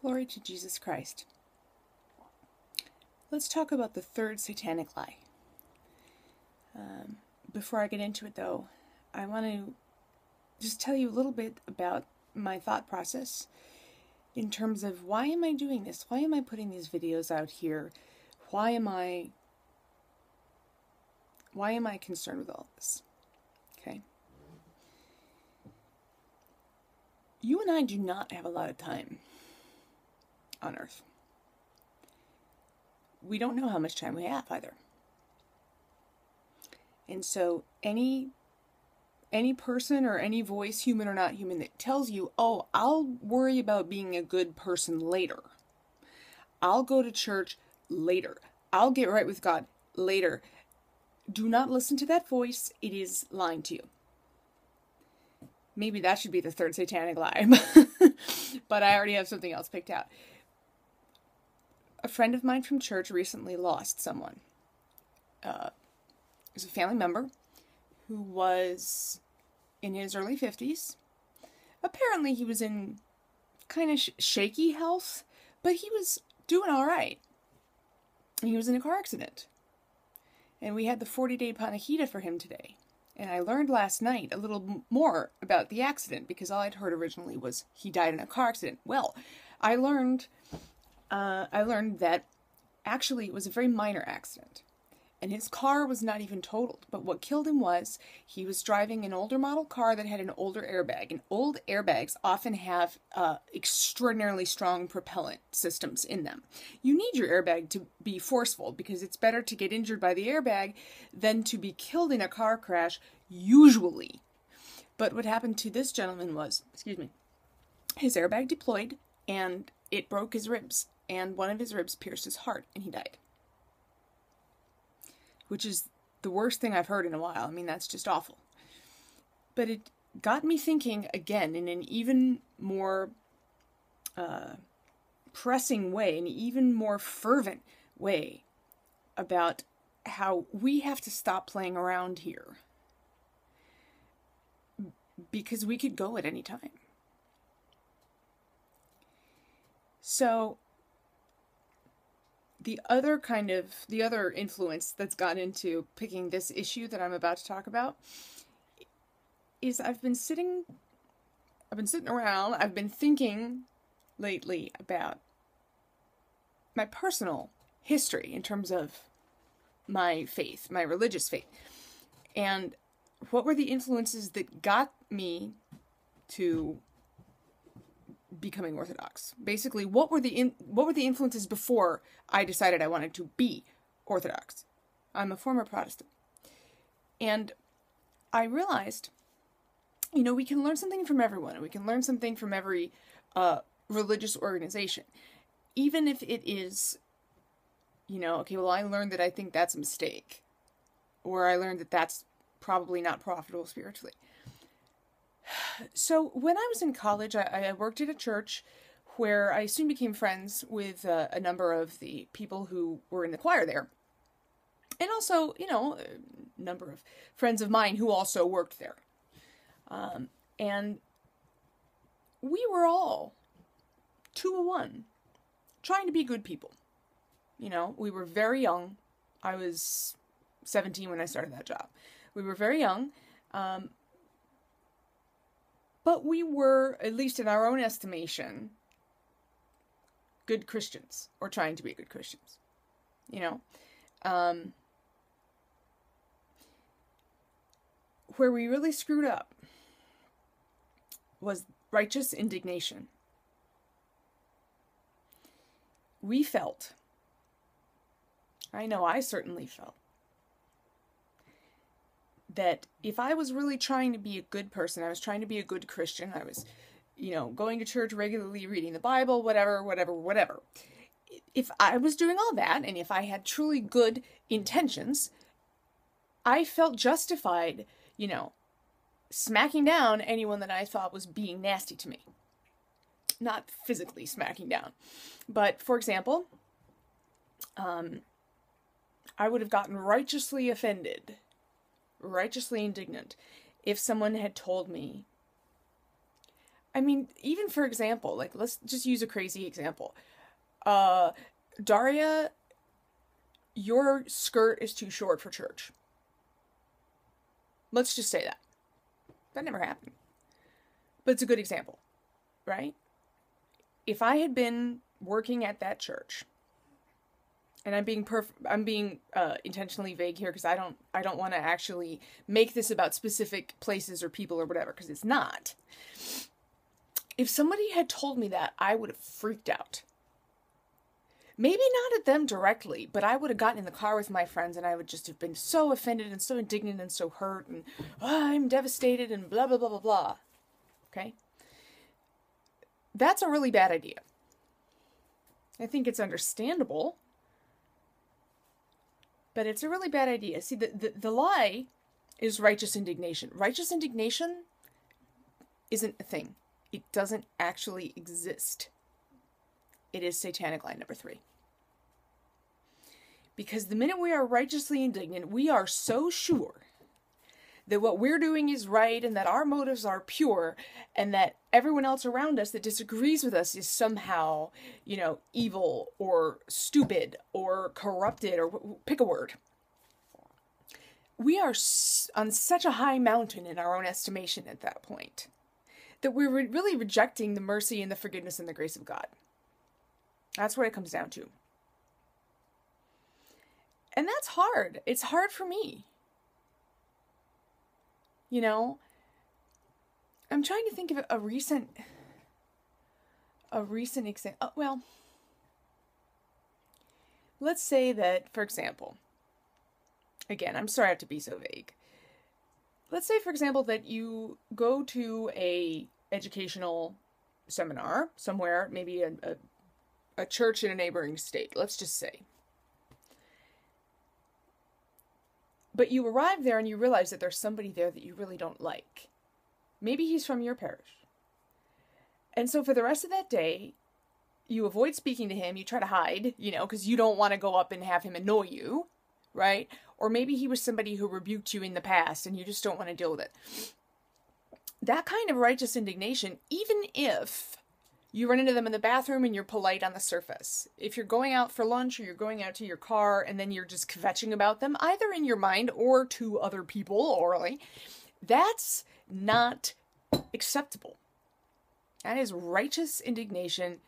Glory to Jesus Christ. Let's talk about the third satanic lie. Before I get into it, though, I want to just tell you a little bit about my thought process in terms of why am I doing this? Why am I putting these videos out here? Why am I concerned with all this? Okay. You and I do not have a lot of time on Earth. We don't know how much time we have either. And so any person or any voice, human or not human, that tells you, oh, I'll worry about being a good person later. I'll go to church later. I'll get right with God later. Do not listen to that voice. It is lying to you. Maybe that should be the third satanic lie. But I already have something else picked out. A friend of mine from church recently lost someone. It was a family member who was in his early 50s. Apparently he was in kind of shaky health, but he was doing all right. He was in a car accident. And we had the 40-day panajita for him today. And I learned last night a little more about the accident, because all I'd heard originally was he died in a car accident. Well, I learned that actually it was a very minor accident. And his car was not even totaled. But what killed him was he was driving an older model car that had an older airbag. And old airbags often have extraordinarily strong propellant systems in them. You need your airbag to be forceful, because it's better to get injured by the airbag than to be killed in a car crash, usually. But what happened to this gentleman was, his airbag deployed and it broke his ribs. And one of his ribs pierced his heart and he died. Which is the worst thing I've heard in a while. I mean, that's just awful. But it got me thinking again in an even more pressing way, an even more fervent way, about how we have to stop playing around here. Because we could go at any time. So the other influence that's gone into picking this issue that I'm about to talk about is I've been sitting around, I've been thinking lately about my personal history in terms of my faith, my religious faith, and what were the influences that got me to becoming Orthodox. Basically, what were the influences before I decided I wanted to be Orthodox? I'm a former Protestant. And I realized, we can learn something from everyone, and we can learn something from every religious organization. Even if it is, okay, well, I learned that I think that's a mistake. Or I learned that that's probably not profitable spiritually. So when I was in college, I worked at a church where I soon became friends with a number of the people who were in the choir there. And also, a number of friends of mine who also worked there. And we were all 201, trying to be good people. We were very young. I was 17 when I started that job. We were very young. But we were, at least in our own estimation, good Christians, or trying to be good Christians, Where we really screwed up was righteous indignation. We felt, I know I certainly felt, that if I was really trying to be a good person, I was trying to be a good Christian, I was, going to church regularly, reading the Bible, whatever. If I was doing all that, and if I had truly good intentions, I felt justified, smacking down anyone that I thought was being nasty to me. Not physically smacking down. But, for example, I would have gotten righteously offended, righteously indignant, if someone had told me I mean, even for example, like, let's just use a crazy example. Daria, your skirt is too short for church. Let's just say that. That never happened. But it's a good example, right? If I had been working at that church, and I'm being intentionally vague here because I don't want to actually make this about specific places or people or whatever, because it's not. If somebody had told me that, I would have freaked out. Maybe not at them directly, but I would have gotten in the car with my friends and I would just have been so offended and so indignant and so hurt and I'm devastated and blah, blah, blah, blah, blah. Okay? That's a really bad idea. I think it's understandable, but it's a really bad idea. See, the lie is righteous indignation. Righteous indignation isn't a thing. It doesn't actually exist. It is satanic lie number 3. Because the minute we are righteously indignant, we are so sure that what we're doing is right and that our motives are pure and that everyone else around us that disagrees with us is somehow, evil or stupid or corrupted or pick a word. We are on such a high mountain in our own estimation at that point that we're really rejecting the mercy and the forgiveness and the grace of God. That's what it comes down to. And that's hard. It's hard for me. I'm trying to think of a recent example. Well, let's say that, for example, again, I'm sorry I have to be so vague. Let's say, for example, that you go to a educational seminar somewhere, maybe a church in a neighboring state, let's just say. But you arrive there and you realize that there's somebody there that you really don't like. Maybe he's from your parish. And so for the rest of that day, you avoid speaking to him, you try to hide, because you don't want to go up and have him annoy you, right? Or maybe he was somebody who rebuked you in the past and you just don't want to deal with it. That kind of righteous indignation, even if you run into them in the bathroom and you're polite on the surface. If you're going out for lunch or you're going out to your car and then you're just kvetching about them, either in your mind or to other people orally, that's not acceptable. That is righteous indignation,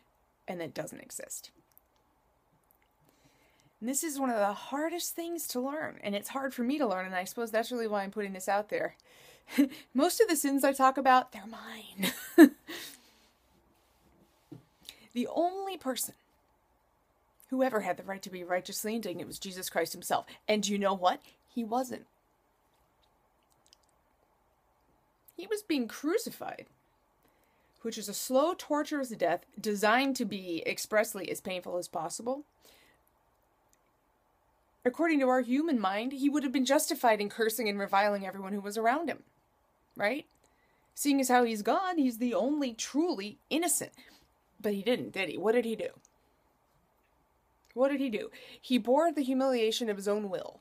and that doesn't exist. And this is one of the hardest things to learn, and it's hard for me to learn, and I suppose that's really why I'm putting this out there. Most of the sins I talk about, they're mine. The only person who ever had the right to be righteously indignant was Jesus Christ himself. And you know what? He wasn't. He was being crucified, which is a slow, torturous death designed to be expressly as painful as possible. According to our human mind, he would have been justified in cursing and reviling everyone who was around him, right? Seeing as how he's God, he's the only truly innocent. But he didn't, did he? What did he do? What did he do? He bore the humiliation of his own will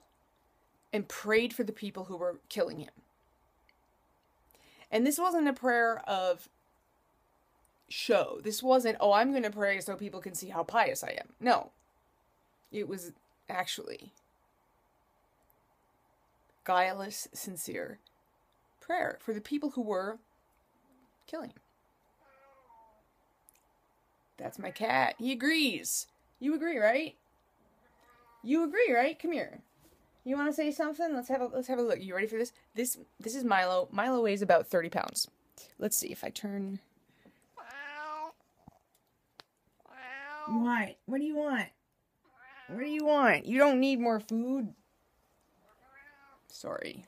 and prayed for the people who were killing him. And this wasn't a prayer of show. This wasn't, I'm going to pray so people can see how pious I am. No. It was actually guileless, sincere prayer for the people who were killing him. That's my cat. He agrees. You agree, right? You agree, right? Come here. You want to say something? Let's have a look. You ready for this? This is Milo. Milo weighs about 30 pounds. Let's see if I turn. What? What do you want? What do you want? You don't need more food. Sorry.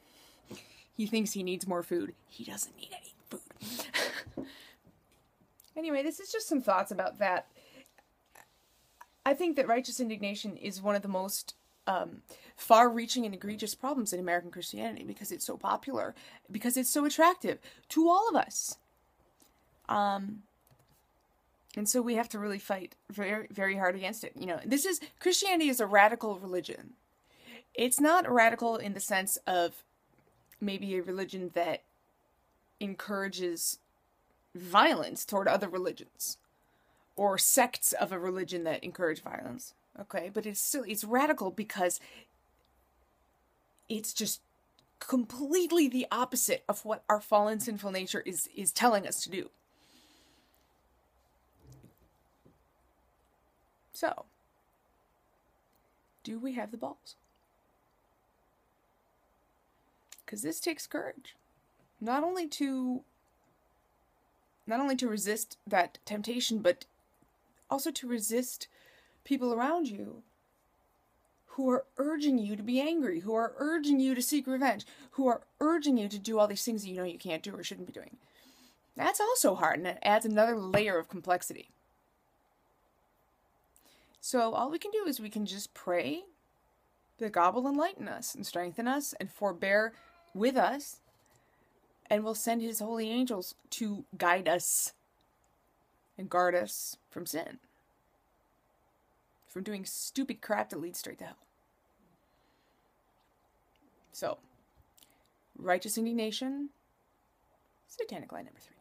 He thinks he needs more food. He doesn't need any food. Anyway, this is just some thoughts about that. I think that righteous indignation is one of the most far-reaching and egregious problems in American Christianity because it's so popular, because it's so attractive to all of us. And so we have to really fight very, very hard against it. Christianity is a radical religion. It's not radical in the sense of maybe a religion that encourages violence toward other religions or sects of a religion that encourage violence. Okay, but it's radical because it's just completely the opposite of what our fallen sinful nature is telling us to do. So, do we have the balls? Because this takes courage. Not only to resist that temptation, but also to resist people around you who are urging you to be angry, who are urging you to seek revenge, who are urging you to do all these things that you know you can't do or shouldn't be doing. That's also hard, and it adds another layer of complexity. So all we can do is we can just pray that God will enlighten us and strengthen us and forbear with us, and will send his holy angels to guide us and guard us from sin, from doing stupid crap that leads straight to hell. So, righteous indignation, Satanic lie number 3.